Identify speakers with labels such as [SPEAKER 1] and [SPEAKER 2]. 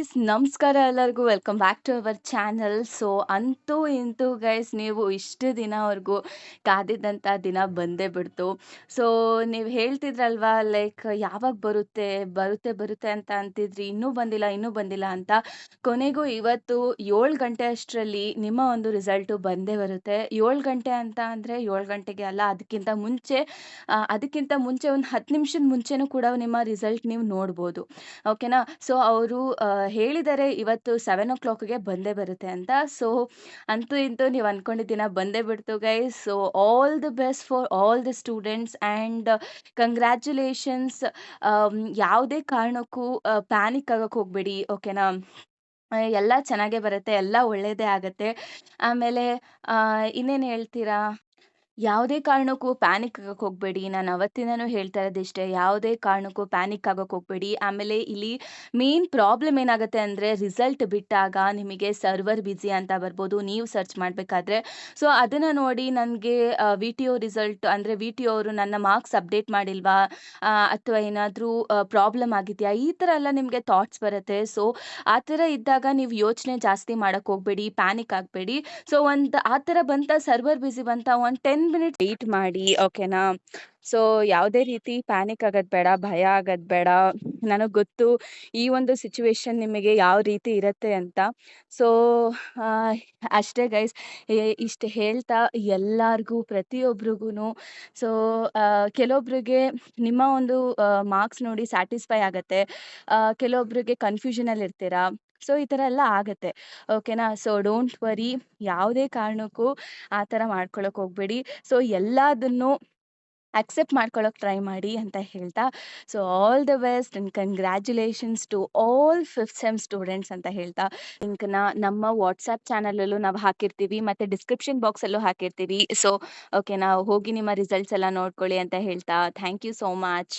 [SPEAKER 1] Guys ನಮಸ್ಕಾರ ಎಲ್ಲರಿಗೂ welcome back to our channel. So ಅಂತೂ ಇಂತೂ ಗೈಸ್ ನೀವು ಇಷ್ಟು ದಿನವರೆಗೂ ಕಾದಿದ್ದಂಥ ದಿನ ಬಂದೇ ಬಿಡ್ತು. ಸೊ ನೀವು ಹೇಳ್ತಿದ್ರಲ್ವಾ ಲೈಕ್ ಯಾವಾಗ ಬರುತ್ತೆ ಬರುತ್ತೆ ಬರುತ್ತೆ ಅಂತ ಅಂತಿದ್ರಿ, ಇನ್ನೂ ಬಂದಿಲ್ಲ ಅಂತ. ಕೊನೆಗೂ ಇವತ್ತು 7 ಗಂಟೆ ಅಷ್ಟರಲ್ಲಿ ನಿಮ್ಮ ಒಂದು ರಿಸಲ್ಟು ಬಂದೇ ಬರುತ್ತೆ. 7 ಗಂಟೆ ಅಂತ ಅಂದರೆ 7 ಗಂಟೆಗೆ ಅಲ್ಲ, ಅದಕ್ಕಿಂತ ಮುಂಚೆ ಒಂದು 10 ನಿಮಿಷದ ಮುಂಚೆನೂ ಕೂಡ ನಿಮ್ಮ ರಿಸಲ್ಟ್ ನೀವು ನೋಡ್ಬೋದು. ಓಕೆನಾ. ಸೊ ಅವರು ಹೇಳಿದ್ದಾರೆ ಇವತ್ತು 7 o'clockಗೆ ಬಂದೇ ಬರುತ್ತೆ ಅಂತ. ಸೊ ಅಂತೂ ಇಂತೂ ನೀವು ಅನ್ಕೊಂಡಿದ್ದ ದಿನ ಬಂದೇ ಬಿಡ್ತು guys. So all the best for all the students and congratulations. ಯಾವುದೇ ಕಾರಣಕ್ಕೂ ಪ್ಯಾನಿಕ್ ಆಗಕ್ಕೆ ಹೋಗಬೇಡಿ, ಓಕೆನಾ. ಎಲ್ಲ ಚೆನ್ನಾಗೇ ಬರುತ್ತೆ, ಎಲ್ಲ ಒಳ್ಳೆಯದೇ ಆಗತ್ತೆ. ಆಮೇಲೆ ಇನ್ನೇನು ಹೇಳ್ತೀರಾ? ಯಾವುದೇ ಕಾರಣಕ್ಕೂ ಪ್ಯಾನಿಕ್ ಆಗಕ್ಕೆ ಹೋಗಬೇಡಿ. ನಾನು ಅವತ್ತಿಂದನೂ ಹೇಳ್ತಾ ಇರೋದಿಷ್ಟೇ, ಯಾವುದೇ ಕಾರಣಕ್ಕೂ ಪ್ಯಾನಿಕ್ ಆಗಕ್ಕೆ ಹೋಗಬೇಡಿ. ಆಮೇಲೆ ಇಲ್ಲಿ ಮೇನ್ ಪ್ರಾಬ್ಲಮ್ ಏನಾಗುತ್ತೆ ಅಂದರೆ, ರಿಸಲ್ಟ್ ಬಿಟ್ಟಾಗ ನಿಮಗೆ ಸರ್ವರ್ ಬಿಸಿ ಅಂತ ಬರ್ಬೋದು ನೀವು ಸರ್ಚ್ ಮಾಡಬೇಕಾದ್ರೆ. ಸೊ ಅದನ್ನು ನೋಡಿ ನನಗೆ ವಿ ಟಿ ಒ ರಿಸಲ್ಟ್ ಅಂದರೆ ವಿ ಟಿ ಒ ಅವರು ನನ್ನ ಮಾರ್ಕ್ಸ್ ಅಪ್ಡೇಟ್ ಮಾಡಿಲ್ವಾ, ಅಥವಾ ಏನಾದರೂ ಪ್ರಾಬ್ಲಮ್ ಆಗಿದೆಯಾ, ಈ ಥರ ಎಲ್ಲ ನಿಮಗೆ ಥಾಟ್ಸ್ ಬರುತ್ತೆ. ಸೊ ಆ ಥರ ಇದ್ದಾಗ ನೀವು ಯೋಚನೆ ಜಾಸ್ತಿ ಮಾಡಕ್ಕೆ ಹೋಗಬೇಡಿ, ಪ್ಯಾನಿಕ್ ಆಗಬೇಡಿ. ಸೊ ಒಂದು ಆ ಥರ ಬಂತ, ಸರ್ವರ್ ಬಿಸಿ ಬಂತ, ಒಂದು 10 ಮಿನಿಟ್ಸ್ ವೆಯ್ಟ್ ಮಾಡಿ, ಓಕೆನಾ. ಸೊ ಯಾವುದೇ ರೀತಿ ಪ್ಯಾನಿಕ್ ಆಗೋದು ಬೇಡ, ಭಯ ಆಗೋದು ಬೇಡ. ನನಗೆ ಗೊತ್ತು ಈ ಒಂದು ಸಿಚುವೇಶನ್ ನಿಮಗೆ ಯಾವ ರೀತಿ ಇರುತ್ತೆ ಅಂತ. ಸೊ ಅಷ್ಟೇ ಗೈಸ್. ಇಷ್ಟು ಹೇಳ್ತಾ ಎಲ್ಲರಿಗೂ ಪ್ರತಿಯೊಬ್ರಿಗೂ, ಸೊ ಕೆಲವೊಬ್ರಿಗೆ ನಿಮ್ಮ ಒಂದು ಮಾರ್ಕ್ಸ್ ನೋಡಿ ಸ್ಯಾಟಿಸ್ಫೈ ಆಗುತ್ತೆ, ಕೆಲವೊಬ್ರಿಗೆ ಕನ್ಫ್ಯೂಷನಲ್ಲಿ ಇರ್ತೀರಾ. ಸೊ ಈ ಥರ ಎಲ್ಲ ಆಗತ್ತೆ, ಓಕೆನಾ. ಸೊ ಡೋಂಟ್ ವರಿ, ಯಾವುದೇ ಕಾರಣಕ್ಕೂ ಆ ಥರ ಮಾಡ್ಕೊಳಕ್ಕೆ ಹೋಗಬೇಡಿ. ಸೊ ಎಲ್ಲದನ್ನು ಅಕ್ಸೆಪ್ಟ್ ಮಾಡ್ಕೊಳಕ್ಕೆ ಟ್ರೈ ಮಾಡಿ ಅಂತ ಹೇಳ್ತಾ, so all the best and congratulations to all fifth sem students ಅಂತ ಹೇಳ್ತಾ, ಲಿಂಕ್ನ ನಮ್ಮ ವಾಟ್ಸಪ್ ಚಾನಲಲ್ಲೂ ನಾವು ಹಾಕಿರ್ತೀವಿ ಮತ್ತು ಡಿಸ್ಕ್ರಿಪ್ಷನ್ ಬಾಕ್ಸಲ್ಲೂ ಹಾಕಿರ್ತೀವಿ. ಸೊ ಓಕೆನಾ, ಹೋಗಿ ನಿಮ್ಮ ರಿಸಲ್ಟ್ಸ್ ಎಲ್ಲ ನೋಡ್ಕೊಳ್ಳಿ ಅಂತ ಹೇಳ್ತಾ, ಥ್ಯಾಂಕ್ ಯು ಸೋ ಮಚ್.